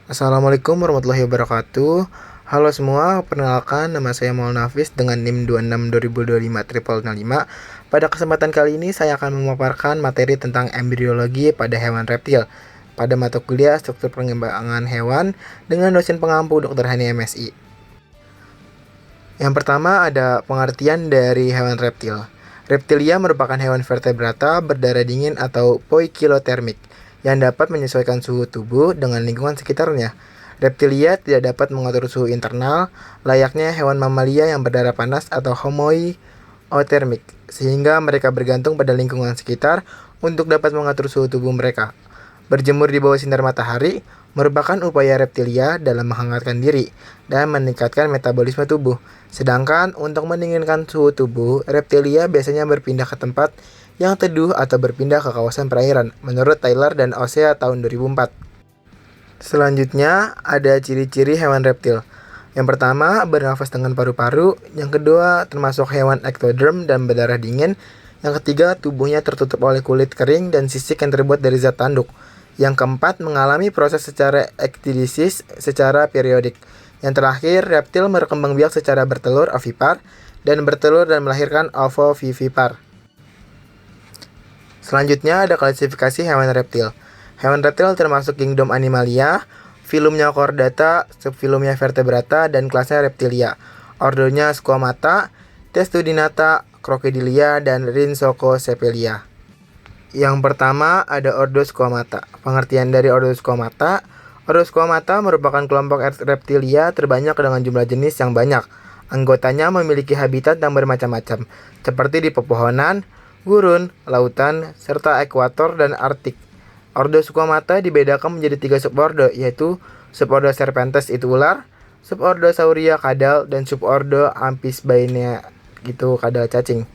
Assalamualaikum warahmatullahi wabarakatuh. Halo semua, perkenalkan nama saya Maulana Hafiz dengan NIM 26 2025 Pada kesempatan kali ini saya akan memaparkan materi tentang embriologi pada hewan reptil pada mata kuliah struktur pengembangan hewan dengan dosen pengampu Dr. Hani MSI. Yang pertama ada pengertian dari hewan reptil. Reptilia merupakan hewan vertebrata berdarah dingin atau poikilotermik yang dapat menyesuaikan suhu tubuh dengan lingkungan sekitarnya. Reptilia tidak dapat mengatur suhu internal, layaknya hewan mamalia yang berdarah panas atau homoiotermik, sehingga mereka bergantung pada lingkungan sekitar untuk dapat mengatur suhu tubuh mereka. Berjemur di bawah sinar matahari merupakan upaya reptilia dalam menghangatkan diri dan meningkatkan metabolisme tubuh. Sedangkan untuk mendinginkan suhu tubuh, reptilia biasanya berpindah ke tempat yang teduh atau berpindah ke kawasan perairan, menurut Taylor dan Osea tahun 2004. Selanjutnya, ada ciri-ciri hewan reptil. Yang pertama, bernafas dengan paru-paru. Yang kedua, termasuk hewan ektoderm dan berdarah dingin. Yang ketiga, tubuhnya tertutup oleh kulit kering dan sisik yang terbuat dari zat tanduk. Yang keempat, mengalami proses secara ektidisis secara periodik. Yang terakhir, reptil berkembang biak secara bertelur ovipar dan bertelur dan melahirkan ovovivipar. Selanjutnya ada klasifikasi hewan reptil. Hewan reptil termasuk kingdom Animalia, filumnya Chordata, subfilumnya Vertebrata, dan kelasnya Reptilia. Ordonya Squamata, Testudinata, Crocodilia, dan Rhynchocephalia. Yang pertama ada Ordo Squamata. Pengertian dari Ordo Squamata merupakan kelompok reptilia terbanyak dengan jumlah jenis yang banyak. Anggotanya memiliki habitat yang bermacam-macam, seperti di pepohonan, gurun, lautan, serta ekuator dan Arktik. Ordo Squamata dibedakan menjadi 3 subordo, yaitu subordo Serpentes itu ular, subordo Sauria kadal, dan subordo Amphisbaenia gitu kadal cacing.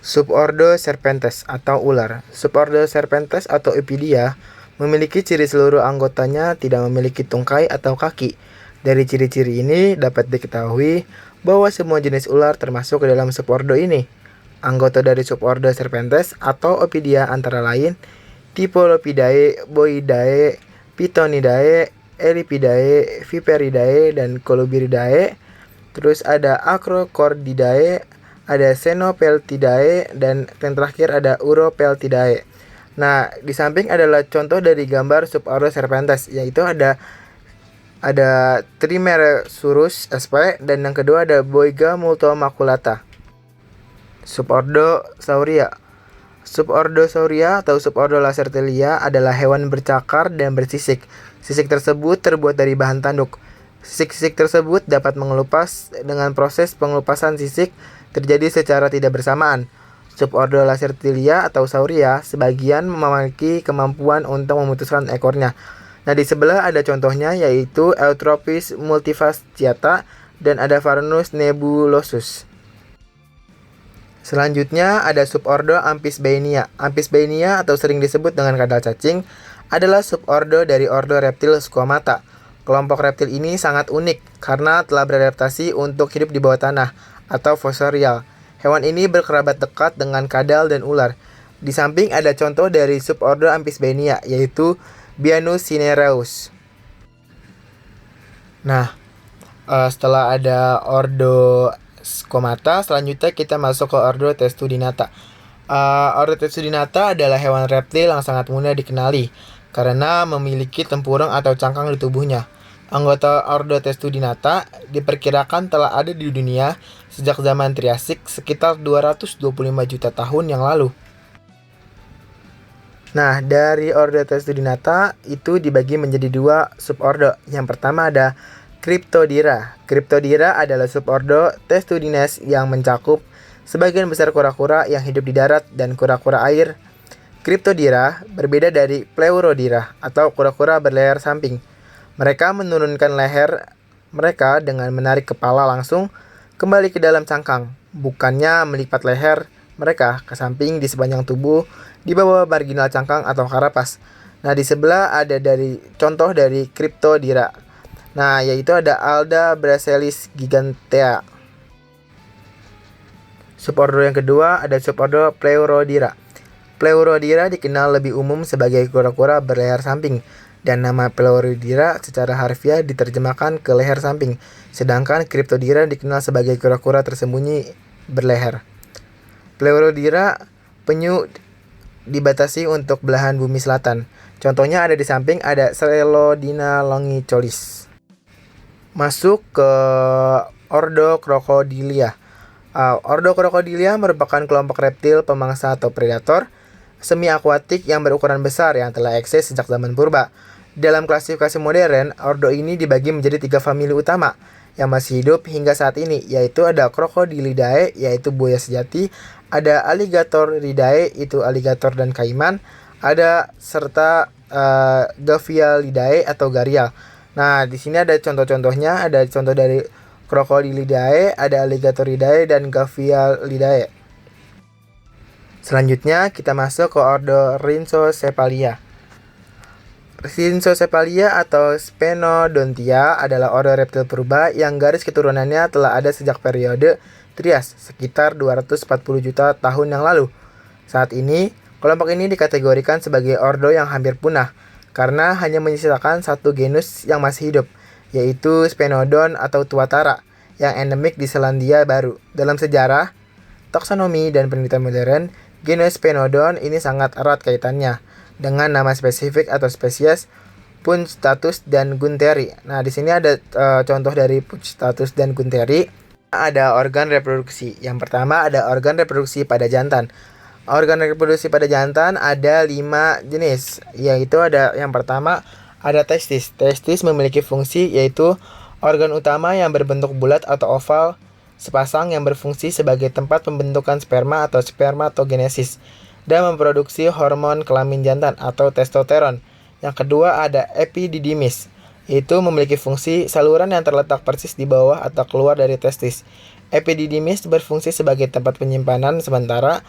Subordo Serpentes atau ular. Subordo Serpentes atau Epidia memiliki ciri seluruh anggotanya tidak memiliki tungkai atau kaki. Dari ciri-ciri ini dapat diketahui bahwa semua jenis ular termasuk ke dalam subordo ini. Anggota dari subordo Serpentes atau Opidia antara lain Typhlopidae, Boidae, Pitonidae, Elypidae, Viperidae, dan Colubiridae. Terus ada Acrocordidae, ada Xenopeltidae, dan yang terakhir ada Uropeltidae. Nah, di samping adalah contoh dari gambar subordo Serpentes, yaitu ada Trimeresurus sp, dan yang kedua ada Boiga multomaculata. Subordo Sauria. Subordo Sauria atau subordo Lacertilia adalah hewan bercakar dan bersisik. Sisik tersebut terbuat dari bahan tanduk. Sisik-sisik tersebut dapat mengelupas dengan proses pengelupasan sisik terjadi secara tidak bersamaan. Subordo Lacertilia atau Sauria sebagian memiliki kemampuan untuk memutuskan ekornya. Nah, di sebelah ada contohnya yaitu Eutrophis multifasciata dan ada Varanus nebulosus. Selanjutnya ada subordo Amphisbaenia. Amphisbaenia atau sering disebut dengan kadal cacing adalah subordo dari ordo reptil Squamata. Kelompok reptil ini sangat unik karena telah beradaptasi untuk hidup di bawah tanah atau fosorial. Hewan ini berkerabat dekat dengan kadal dan ular. Di samping ada contoh dari subordo Amphisbaenia yaitu Bianus cinereus. Nah, setelah ada ordo Squamata, selanjutnya kita masuk ke ordo Testudinata. Ordo Testudinata adalah hewan reptil yang sangat mudah dikenali karena memiliki tempurung atau cangkang di tubuhnya. Anggota ordo Testudinata diperkirakan telah ada di dunia sejak zaman Triasik sekitar 225 juta tahun yang lalu. Nah, dari ordo Testudinata itu dibagi menjadi 2 subordo. Yang pertama ada Cryptodira. Cryptodira adalah subordo Testudines yang mencakup sebagian besar kura-kura yang hidup di darat dan kura-kura air. Cryptodira berbeda dari Pleurodira atau kura-kura berleher samping. Mereka menurunkan leher mereka dengan menarik kepala langsung kembali ke dalam cangkang, bukannya melipat leher mereka ke samping di sepanjang tubuh di bawah marginal cangkang atau karapas. Nah, di sebelah ada contoh dari Cryptodira. Nah, yaitu ada Alda brachialis gigantea. Subordo yang kedua ada subordo Pleurodira. Pleurodira dikenal lebih umum sebagai kura-kura berleher samping. Dan nama Pleurodira secara harfiah diterjemahkan ke leher samping, sedangkan Cryptodira dikenal sebagai kura-kura tersembunyi berleher. Pleurodira penyu dibatasi untuk belahan bumi selatan. Contohnya ada di samping ada Selodina longicolis. Masuk ke Ordo Crocodilia. Ordo Crocodilia merupakan kelompok reptil pemangsa atau predator semi akuatik yang berukuran besar yang telah eksis sejak zaman purba. Dalam klasifikasi modern, ordo ini dibagi menjadi 3 famili utama yang masih hidup hingga saat ini, yaitu ada Crocodilidae, yaitu buaya sejati, ada Alligatoridae, itu aligator dan kaiman, ada serta Gavialidae atau garial. Nah, di sini ada contoh-contohnya, ada contoh dari Crocodilidae, ada Alligatoridae, dan Gavialidae. Selanjutnya kita masuk ke ordo Rhinchocephalia. Rhinchocephalia atau Sphenodontia adalah ordo reptil purba yang garis keturunannya telah ada sejak periode Trias, sekitar 240 juta tahun yang lalu. Saat ini, kelompok ini dikategorikan sebagai ordo yang hampir punah, karena hanya menyisakan satu genus yang masih hidup, yaitu Sphenodon atau tuatara, yang endemik di Selandia Baru. Dalam sejarah, taksonomi, dan penelitian modern, genus Sphenodon ini sangat erat kaitannya dengan nama spesifik atau spesies Punctatus dan Gunteri. Nah, di sini ada contoh dari Punctatus dan Gunteri. Ada organ reproduksi. Yang pertama ada organ reproduksi pada jantan. Organ reproduksi pada jantan ada 5 jenis, yaitu ada yang pertama ada testis. Testis memiliki fungsi yaitu organ utama yang berbentuk bulat atau oval sepasang yang berfungsi sebagai tempat pembentukan sperma atau spermatogenesis dan memproduksi hormon kelamin jantan atau testosteron. Yang kedua ada epididymis, yaitu memiliki fungsi saluran yang terletak persis di bawah atau keluar dari testis. Epididymis berfungsi sebagai tempat penyimpanan sementara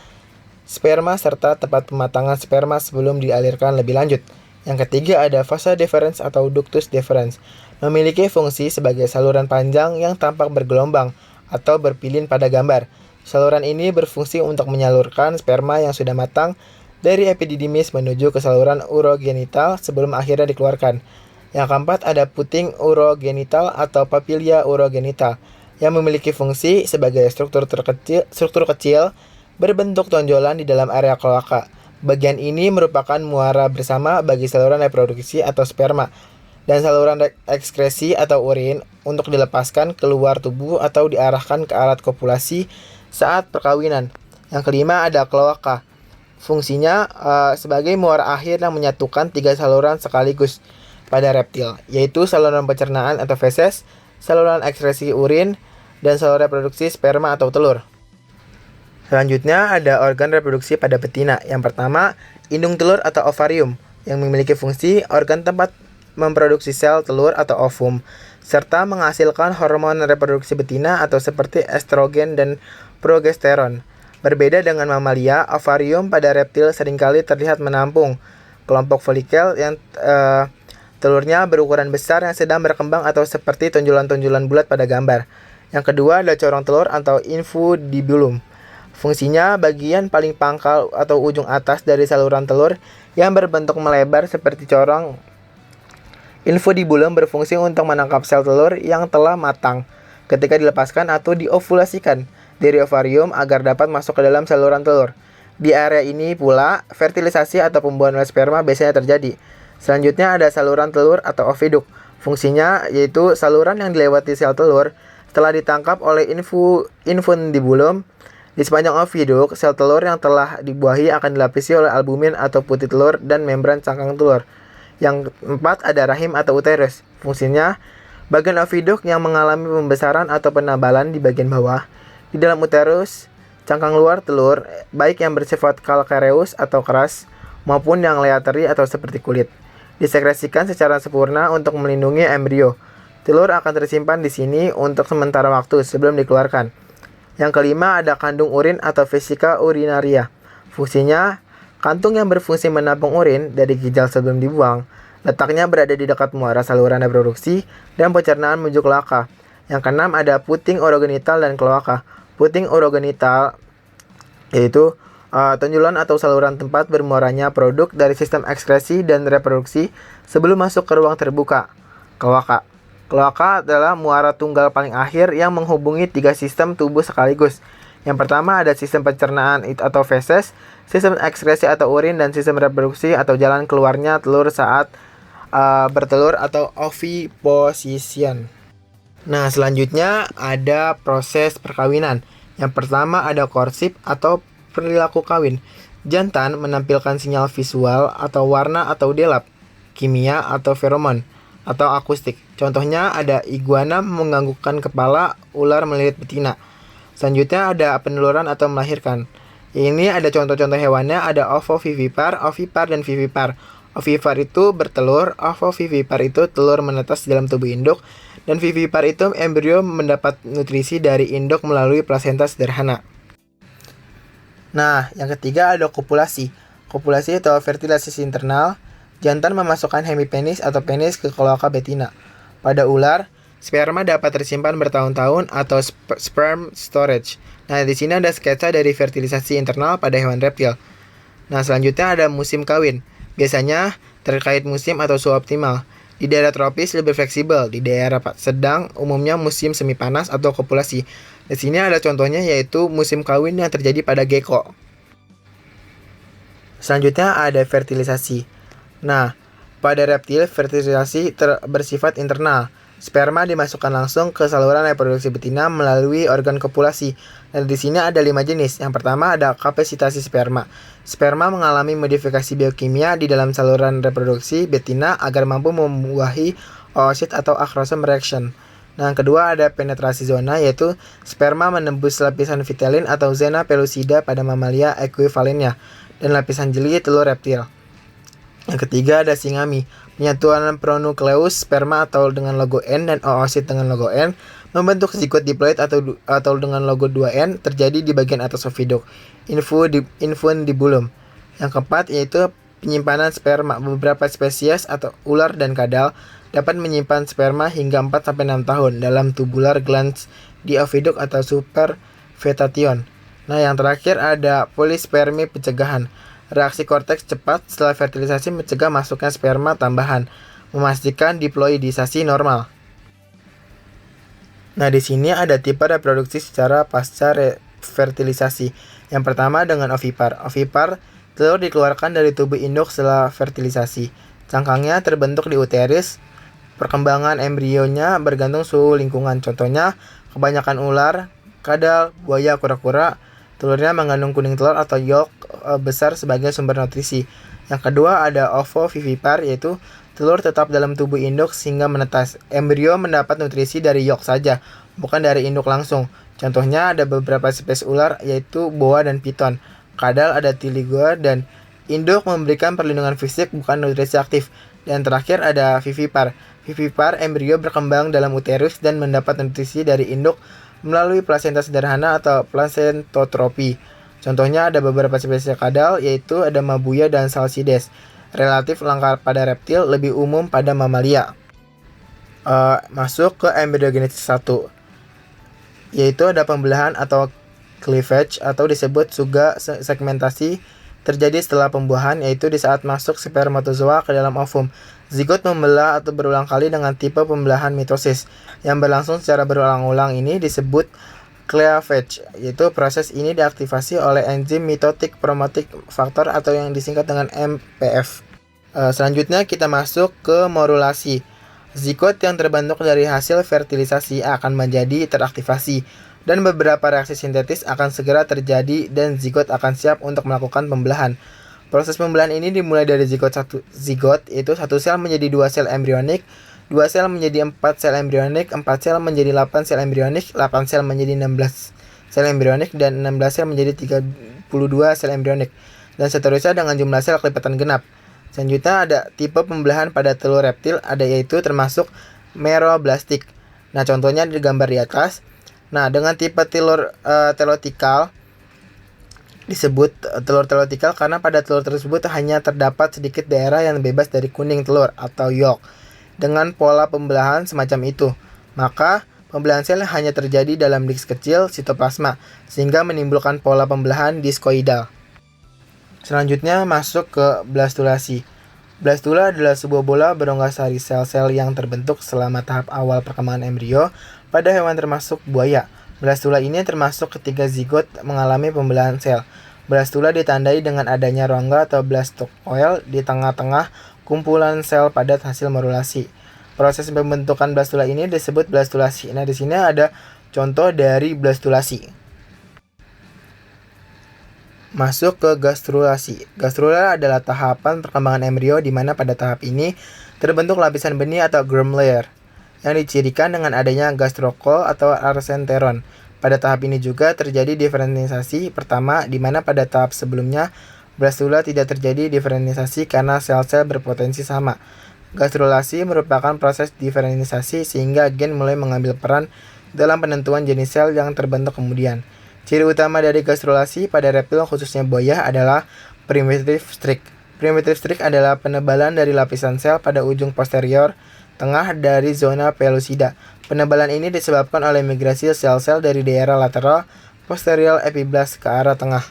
sperma serta tempat pematangan sperma sebelum dialirkan lebih lanjut. Yang ketiga ada vasa deferens atau ductus deferens, memiliki fungsi sebagai saluran panjang yang tampak bergelombang atau berpilin pada gambar. Saluran ini berfungsi untuk menyalurkan sperma yang sudah matang dari epididymis menuju ke saluran urogenital sebelum akhirnya dikeluarkan. Yang keempat ada puting urogenital atau papilia urogenital yang memiliki fungsi sebagai struktur kecil berbentuk tonjolan di dalam area kloaka. Bagian ini merupakan muara bersama bagi saluran reproduksi atau sperma dan saluran ekskresi atau urin untuk dilepaskan keluar tubuh atau diarahkan ke alat kopulasi saat perkawinan. Yang kelima ada kloaka. Fungsinya sebagai muara akhir yang menyatukan 3 saluran sekaligus pada reptil, yaitu saluran pencernaan atau feses, saluran ekskresi urin, dan saluran reproduksi sperma atau telur. Selanjutnya ada organ reproduksi pada betina. Yang pertama, indung telur atau ovarium yang memiliki fungsi organ tempat memproduksi sel telur atau ovum serta menghasilkan hormon reproduksi betina atau seperti estrogen dan progesteron. Berbeda dengan mamalia, ovarium pada reptil seringkali terlihat menampung kelompok folikel yang telurnya berukuran besar yang sedang berkembang atau seperti tonjolan-tonjolan bulat pada gambar. Yang kedua ada corong telur atau infundibulum. Fungsinya bagian paling pangkal atau ujung atas dari saluran telur yang berbentuk melebar seperti corong. Infundibulum berfungsi untuk menangkap sel telur yang telah matang ketika dilepaskan atau diovulasikan dari ovarium agar dapat masuk ke dalam saluran telur. Di area ini pula fertilisasi atau pembuahan sperma biasanya terjadi. Selanjutnya ada saluran telur atau oviduk. Fungsinya yaitu saluran yang dilewati sel telur setelah ditangkap oleh infundibulum. Di sepanjang oviduk, sel telur yang telah dibuahi akan dilapisi oleh albumin atau putih telur dan membran cangkang telur. Yang keempat ada rahim atau uterus. Fungsinya bagian oviduk yang mengalami pembesaran atau penabalan di bagian bawah. Di dalam uterus, cangkang luar telur, baik yang bersifat calcareous atau keras, maupun yang leathery atau seperti kulit, disekresikan secara sempurna untuk melindungi embrio. Telur akan tersimpan di sini untuk sementara waktu sebelum dikeluarkan. Yang kelima ada kandung urin atau vesika urinaria. Fungsinya, kantung yang berfungsi menampung urin dari ginjal sebelum dibuang. Letaknya berada di dekat muara saluran reproduksi dan pencernaan menuju kloaka. Yang keenam ada puting urogenital dan kloaka. Puting urogenital yaitu Tonjolan atau saluran tempat bermuaranya produk dari sistem ekskresi dan reproduksi sebelum masuk ke ruang terbuka. Kloaka. Kloaka adalah muara tunggal paling akhir yang menghubungi 3 sistem tubuh sekaligus. Yang pertama ada sistem pencernaan atau feses, sistem ekskresi atau urin, dan sistem reproduksi atau jalan keluarnya telur saat bertelur atau oviposition. Nah, selanjutnya ada proses perkawinan. Yang pertama ada courtship atau perilaku kawin. Jantan menampilkan sinyal visual atau warna atau delap, kimia atau feromon, atau akustik. Contohnya ada iguana menganggukkan kepala, ular melilit betina. Selanjutnya ada peneluran atau melahirkan. Ini ada contoh-contoh hewannya, ada ovovivipar, ovipar, dan vivipar. Ovipar itu bertelur, ovovivipar itu telur menetas di dalam tubuh induk, dan vivipar itu embrio mendapat nutrisi dari induk melalui plasenta sederhana. Nah, yang ketiga ada kopulasi. Kopulasi atau fertilisasi internal. Jantan memasukkan hemipenis atau penis ke kloaka betina. Pada ular, sperma dapat tersimpan bertahun-tahun atau sperm storage. Nah, di sini ada sketsa dari fertilisasi internal pada hewan reptil. Nah, selanjutnya ada musim kawin. Biasanya terkait musim atau suhu optimal. Di daerah tropis lebih fleksibel, di daerah sedang umumnya musim semi panas atau kopulasi. Di sini ada contohnya yaitu musim kawin yang terjadi pada gecko. Selanjutnya ada fertilisasi. Nah, pada reptil fertilisasi bersifat internal. Sperma dimasukkan langsung ke saluran reproduksi betina melalui organ kopulasi. Dan di sini ada 5 jenis. Yang pertama ada kapasitasi sperma. Sperma mengalami modifikasi biokimia di dalam saluran reproduksi betina agar mampu membuahi oosit atau acrosome reaction. Nah, yang kedua ada penetrasi zona, yaitu sperma menembus lapisan vitelin atau zona pellucida pada mamalia ekuivalennya dan lapisan jeli telur reptil. Yang ketiga ada singami. Penyatuan pronukleus sperma atau dengan logo N dan oosit dengan logo N membentuk zigot diploid atau dengan logo 2N terjadi di bagian atas oviduk, infundibulum. Yang keempat yaitu penyimpanan sperma. Beberapa spesies atau ular dan kadal dapat menyimpan sperma hingga 4-6 tahun dalam tubular glands di oviduk atau supervetation. Nah, yang terakhir ada polispermi pencegahan. Reaksi korteks cepat setelah fertilisasi mencegah masuknya sperma tambahan, memastikan diploidisasi normal. Nah, di sini ada tipe reproduksi secara pasca fertilisasi. Yang pertama dengan ovipar. Ovipar, telur dikeluarkan dari tubuh induk setelah fertilisasi. Cangkangnya terbentuk di uterus. Perkembangan embrionya bergantung suhu lingkungan. Contohnya, kebanyakan ular, kadal, buaya, kura-kura, telurnya mengandung kuning telur atau yolk besar sebagai sumber nutrisi. Yang kedua ada ovovivipar, yaitu telur tetap dalam tubuh induk sehingga menetas. Embrio mendapat nutrisi dari yolk saja, bukan dari induk langsung. Contohnya ada beberapa spesies ular yaitu boa dan piton. Kadal ada tiligoa dan induk memberikan perlindungan fisik bukan nutrisi aktif. Dan terakhir ada vivipar. Vivipar embrio berkembang dalam uterus dan mendapat nutrisi dari induk melalui plasenta sederhana atau plasentotropi. Contohnya ada beberapa spesies kadal yaitu ada mabuya dan salsides. Relatif langka pada reptil, lebih umum pada mamalia. Masuk ke embryogenesis 1, yaitu ada pembelahan atau cleavage atau disebut juga segmentasi terjadi setelah pembuahan, yaitu di saat masuk spermatozoa ke dalam ovum. Zigot membelah atau berulang kali dengan tipe pembelahan mitosis yang berlangsung secara berulang-ulang ini disebut cleavage, yaitu proses ini diaktifasi oleh enzim mitotic promoting factor atau yang disingkat dengan MPF. Selanjutnya kita masuk ke morulasi. Zigot yang terbentuk dari hasil fertilisasi akan menjadi teraktivasi dan beberapa reaksi sintetis akan segera terjadi dan zigot akan siap untuk melakukan pembelahan. Proses pembelahan ini dimulai dari zigot yaitu 1 sel menjadi 2 sel embrionik, 2 sel menjadi 4 sel embrionik, 4 sel menjadi 8 sel embrionik, 8 sel menjadi 16 sel embrionik, dan 16 sel menjadi 32 sel embrionik, dan seterusnya dengan jumlah sel kelipatan genap. Selanjutnya ada tipe pembelahan pada telur reptil, ada yaitu termasuk meroblastik. Nah, contohnya digambar di atas. Nah, dengan tipe telur telotikal disebut telur telotikal karena pada telur tersebut hanya terdapat sedikit daerah yang bebas dari kuning telur atau yolk. Dengan pola pembelahan semacam itu, maka pembelahan sel hanya terjadi dalam disk kecil sitoplasma, sehingga menimbulkan pola pembelahan diskoidal. Selanjutnya masuk ke blastulasi. Blastula adalah sebuah bola berongga sari sel-sel yang terbentuk selama tahap awal perkembangan embrio pada hewan termasuk buaya. Blastula ini termasuk ketika zigot mengalami pembelahan sel. Blastula ditandai dengan adanya rongga atau blastocoel di tengah-tengah kumpulan sel padat hasil morulasi. Proses pembentukan blastula ini disebut blastulasi. Nah, di sini ada contoh dari blastulasi. Masuk ke gastrulasi. Gastrula adalah tahapan perkembangan embrio di mana pada tahap ini terbentuk lapisan benih atau germ layer yang dicirikan dengan adanya gastrocol atau arsenteron. Pada tahap ini juga terjadi diferensiasi pertama di mana pada tahap sebelumnya blastula tidak terjadi diferensiasi karena sel-sel berpotensi sama. Gastrulasi merupakan proses diferensiasi sehingga gen mulai mengambil peran dalam penentuan jenis sel yang terbentuk kemudian. Ciri utama dari gastrulasi pada reptil khususnya buaya adalah primitive streak. Primitive streak adalah penebalan dari lapisan sel pada ujung posterior tengah dari zona pellucida. Penebalan ini disebabkan oleh migrasi sel-sel dari daerah lateral posterior epiblast ke arah tengah.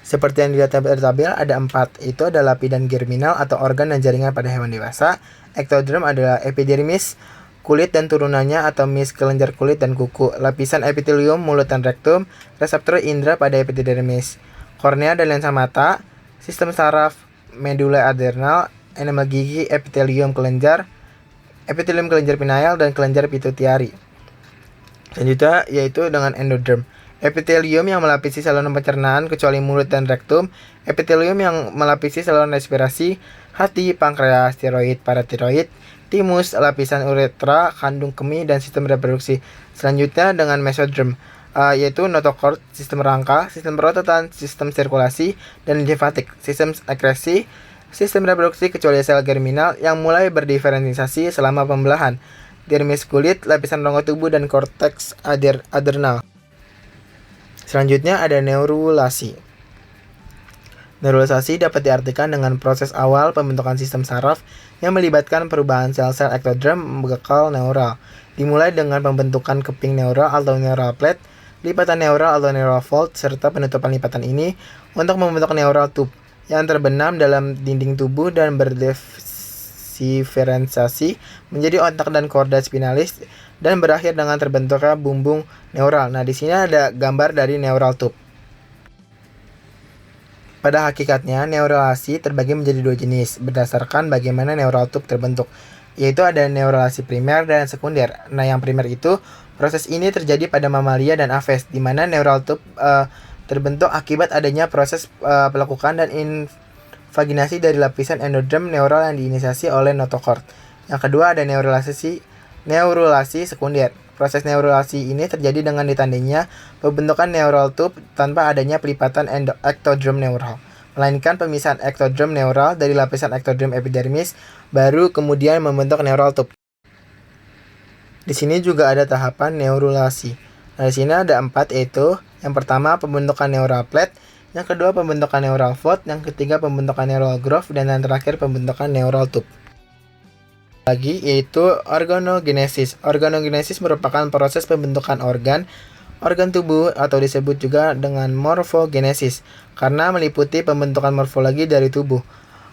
Seperti yang dilihat dari tabel, ada 4, itu adalah lapidan germinal atau organ dan jaringan pada hewan dewasa. Ectoderm adalah epidermis, kulit dan turunannya atau mis kelenjar kulit dan kuku, lapisan epitelium mulut dan rektum, reseptor indera pada epidermis, kornea dan lensa mata, sistem saraf, medula adrenal, enamel gigi, epitelium kelenjar pineal dan kelenjar pituitari. Selanjutnya yaitu dengan endoderm. Epitelium yang melapisi saluran pencernaan kecuali mulut dan rektum, epitelium yang melapisi saluran respirasi, hati, pankreas, tiroid, paratiroid, timus, lapisan uretra, kandung kemih, dan sistem reproduksi. Selanjutnya dengan mesoderm, yaitu notochord, sistem rangka, sistem perototan, sistem sirkulasi, dan limfatik, sistem ekskresi, sistem reproduksi kecuali sel germinal yang mulai berdiferensiasi selama pembelahan, dermis kulit, lapisan rongga tubuh, dan korteks adrenal. Selanjutnya ada neurulasi. Neuralisasi dapat diartikan dengan proses awal pembentukan sistem saraf yang melibatkan perubahan sel-sel ektoderm bekal neural. Dimulai dengan pembentukan keping neural atau neural plate, lipatan neural atau neural fold, serta penutupan lipatan ini untuk membentuk neural tube yang terbenam dalam dinding tubuh dan berdiferensiasi menjadi otak dan korda spinalis dan berakhir dengan terbentuknya bumbung neural. Nah, di sini ada gambar dari neural tube. Pada hakikatnya, neuralasi terbagi menjadi 2 jenis berdasarkan bagaimana neural tube terbentuk, yaitu ada neuralasi primer dan sekunder. Nah, yang primer itu proses ini terjadi pada mamalia dan aves, di mana neural tube terbentuk akibat adanya proses pelekukan dan invaginasi dari lapisan endoderm neural yang diinisiasi oleh notochord. Yang kedua ada neurulasi sekunder. Proses neurulasi ini terjadi dengan ditandainya pembentukan neural tube tanpa adanya pelipatan ektoderm neural, melainkan pemisahan ektoderm neural dari lapisan ektoderm epidermis, baru kemudian membentuk neural tube. Di sini juga ada tahapan neurulasi. Nah, di sini ada 4, yaitu yang pertama pembentukan neural plate, yang kedua pembentukan neural fold, yang ketiga pembentukan neural groove, dan yang terakhir pembentukan neural tube. Lagi yaitu organogenesis. Organogenesis merupakan proses pembentukan organ tubuh atau disebut juga dengan morfogenesis karena meliputi pembentukan morfologi dari tubuh.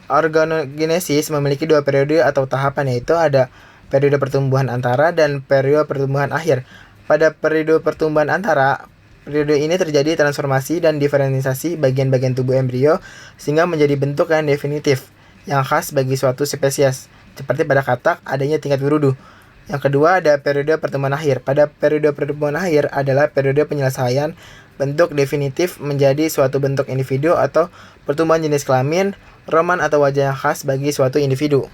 Organogenesis memiliki 2 periode atau tahapan, yaitu ada periode pertumbuhan antara dan periode pertumbuhan akhir. Pada periode pertumbuhan antara, periode ini terjadi transformasi dan diferensiasi bagian-bagian tubuh embrio sehingga menjadi bentuk yang definitif yang khas bagi suatu spesies. Seperti pada katak adanya tingkat berudu. Yang kedua ada periode pertumbuhan akhir. Pada periode pertumbuhan akhir adalah periode penyelesaian bentuk definitif menjadi suatu bentuk individu atau pertumbuhan jenis kelamin, roman atau wajah yang khas bagi suatu individu.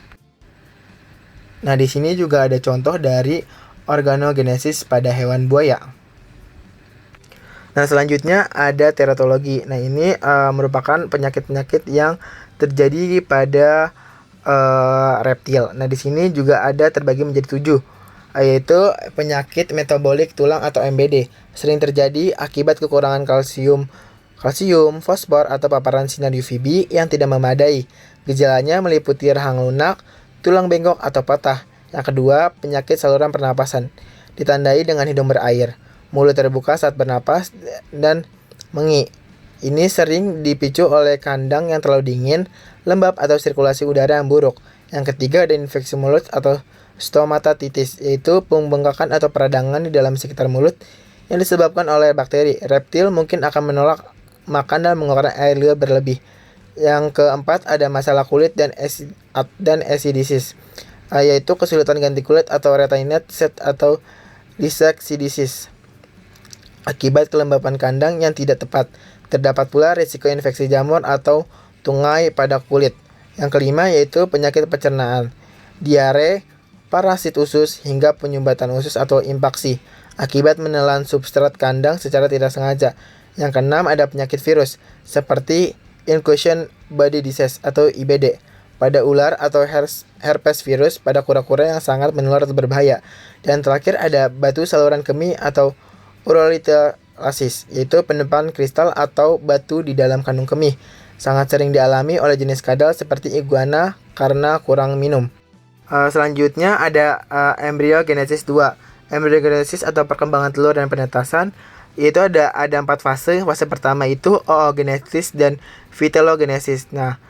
Nah, di sini juga ada contoh dari organogenesis pada hewan buaya. Nah, selanjutnya ada teratologi. Nah, ini merupakan penyakit-penyakit yang terjadi pada reptil. Nah, di sini juga ada terbagi menjadi 7, yaitu penyakit metabolik tulang atau MBD. Sering terjadi akibat kekurangan kalsium, fosfor atau paparan sinar UVB yang tidak memadai. Gejalanya meliputi rahang lunak, tulang bengkok atau patah. Yang kedua, penyakit saluran pernapasan. Ditandai dengan hidung berair, mulut terbuka saat bernapas, dan mengi. Ini sering dipicu oleh kandang yang terlalu dingin, lembab, atau sirkulasi udara yang buruk. Yang ketiga ada infeksi mulut atau stomatitis, yaitu pembengkakan atau peradangan di dalam sekitar mulut yang disebabkan oleh bakteri. Reptil mungkin akan menolak makan dan mengeluarkan air liur berlebih. Yang keempat ada masalah kulit dan acidisis, yaitu kesulitan ganti kulit atau retinitis set atau lisaksidisis akibat kelembapan kandang yang tidak tepat. Terdapat pula risiko infeksi jamur atau tungai pada kulit. Yang kelima yaitu penyakit pencernaan, diare, parasit usus, hingga penyumbatan usus atau impaksi akibat menelan substrat kandang secara tidak sengaja. Yang keenam ada penyakit virus seperti inclusion body disease atau IBD pada ular atau herpes virus pada kura-kura yang sangat menular atau berbahaya. Dan terakhir ada batu saluran kemih atau urolithiasis, yaitu penebalan kristal atau batu di dalam kandung kemih. Sangat sering dialami oleh jenis kadal seperti iguana karena kurang minum. Selanjutnya ada embryogenesis 2. Embryogenesis atau perkembangan telur dan penetasan, yaitu ada 4 fase. Fase pertama itu oogenesis dan vitellogenesis. Nah,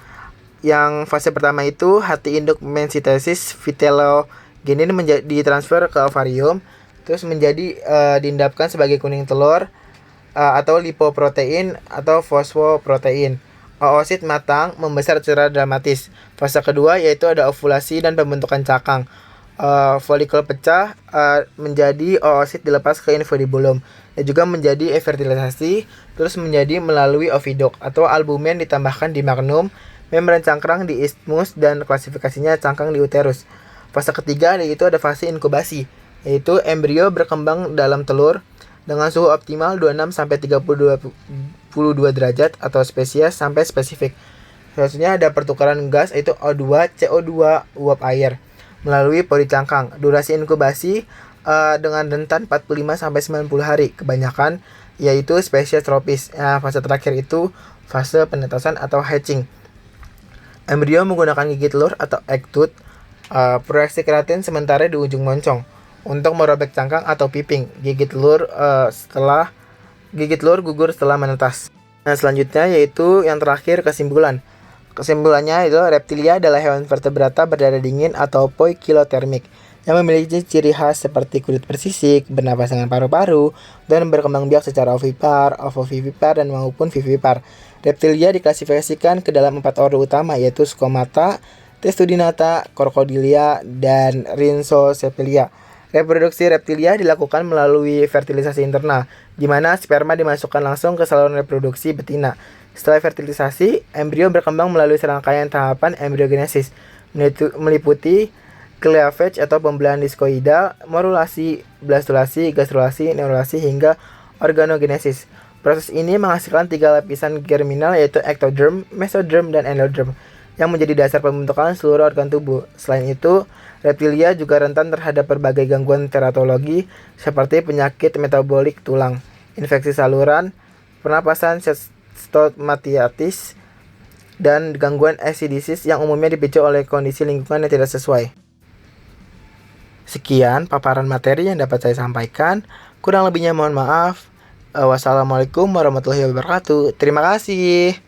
yang fase pertama itu hati induk mensitesis, vitellogenin ditransfer ke ovarium, terus menjadi diendapkan sebagai kuning telur atau lipoprotein atau fosfoprotein. Oosit matang membesar secara dramatis. Fase kedua yaitu ada ovulasi dan pembentukan cakang. Folikel pecah menjadi oosit dilepas ke infundibulum dan juga menjadi fertilisasi, terus menjadi melalui oviduk atau albumen ditambahkan di magnum, membran cangkang di isthmus, dan klasifikasinya cangkang di uterus. Fase ketiga yaitu ada fase inkubasi, yaitu embrio berkembang dalam telur dengan suhu optimal 26 sampai 32 derajat atau spesies sampai spesifik. Selanjutnya ada pertukaran gas yaitu O2, CO2, uap air melalui pori cangkang. Durasi inkubasi dengan rentan 45 sampai 90 hari kebanyakan, yaitu spesies tropis. Fase terakhir itu fase penetasan atau hatching. Embrio menggunakan gigi telur atau egg tooth, proyeksi keratin sementara di ujung moncong untuk merobek cangkang atau piping. Gigi telur gugur setelah menetas. Nah, selanjutnya yaitu yang terakhir kesimpulan. Kesimpulannya itu reptilia adalah hewan vertebrata berdarah dingin atau poikilotermik yang memiliki ciri khas seperti kulit bersisik, bernapas dengan paru-paru, dan berkembang biak secara ovipar, ovovivipar, dan maupun vivipar. Reptilia diklasifikasikan ke dalam 4 orde utama yaitu Skomata, Testudinata, Crocodilia, dan Rhinchocephalia. Reproduksi reptilia dilakukan melalui fertilisasi internal, di mana sperma dimasukkan langsung ke saluran reproduksi betina. Setelah fertilisasi, embrio berkembang melalui serangkaian tahapan embryogenesis, meliputi cleavage atau pembelahan diskoidal, morulasi, blastulasi, gastrulasi, neurulasi, hingga organogenesis. Proses ini menghasilkan 3 lapisan germinal yaitu ectoderm, mesoderm, dan endoderm yang menjadi dasar pembentukan seluruh organ tubuh. Selain itu, reptilia juga rentan terhadap berbagai gangguan teratologi seperti penyakit metabolik tulang, infeksi saluran pernapasan, stomatitis, dan gangguan acidisis yang umumnya dipicu oleh kondisi lingkungan yang tidak sesuai. Sekian paparan materi yang dapat saya sampaikan. Kurang lebihnya mohon maaf. Wassalamualaikum warahmatullahi wabarakatuh. Terima kasih.